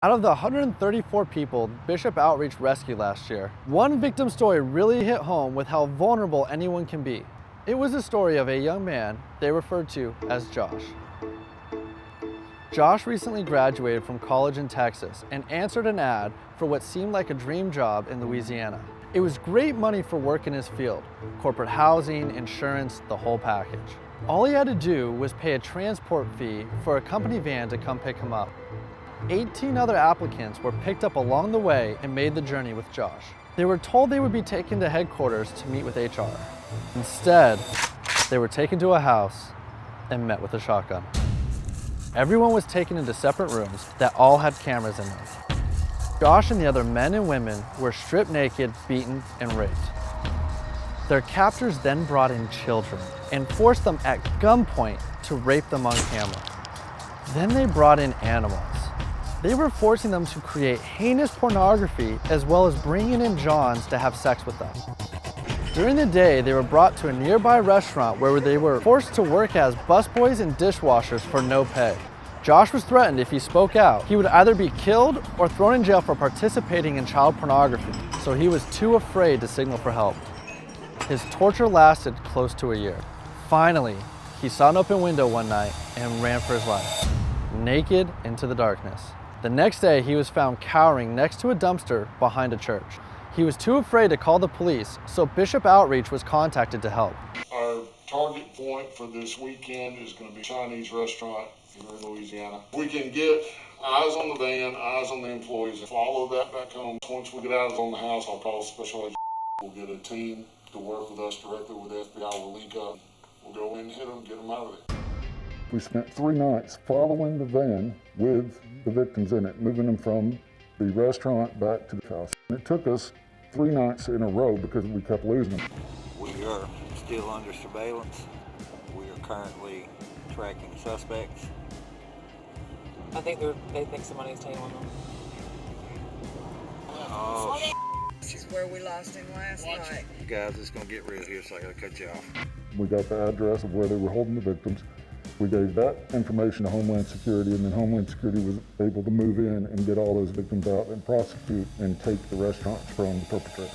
Out of the 134 people Bishop Outreach rescued last year, one victim story really hit home with how vulnerable anyone can be. It was the story of a young man they referred to as Josh. Josh recently graduated from college in Texas and answered an ad for what seemed like a dream job in Louisiana. It was great money for work in his field: corporate housing, insurance, the whole package. All he had to do was pay a transport fee for a company van to come pick him up. 18 other applicants were picked up along the way and made the journey with Josh. They were told they would be taken to headquarters to meet with HR. Instead, they were taken to a house and met with a shotgun. Everyone was taken into separate rooms that all had cameras in them. Josh and the other men and women were stripped naked, beaten, and raped. Their captors then brought in children and forced them at gunpoint to rape them on camera. Then they brought in animals. They were forcing them to create heinous pornography as well as bringing in Johns to have sex with them. During the day, they were brought to a nearby restaurant where they were forced to work as busboys and dishwashers for no pay. Josh was threatened if he spoke out, he would either be killed or thrown in jail for participating in child pornography, so he was too afraid to signal for help. His torture lasted close to a year. Finally, he saw an open window one night and ran for his life, naked into the darkness. The next day, he was found cowering next to a dumpster behind a church. He was too afraid to call the police, so Bishop Outreach was contacted to help. Our target point for this weekend is going to be a Chinese restaurant here in Louisiana. We can get eyes on the van, eyes on the employees, and follow that back home. Once we get eyes on the house, I'll call special agents. We'll get a team to work with us directly with the FBI. We'll link up. We'll go in, hit them, get them out of there. We spent 3 nights following the van with the victims in it, moving them from the restaurant back to the house. It took us 3 nights in a row because we kept losing them. We are still under surveillance. We are currently tracking suspects. I think they think somebody's tailing them. Oh, This is where we lost him last night. guys, it's gonna get real here, so I gotta cut you off. We got the address of where they were holding the victims. We gave that information to Homeland Security, and then Homeland Security was able to move in and get all those victims out and prosecute and take the restaurants from the perpetrators.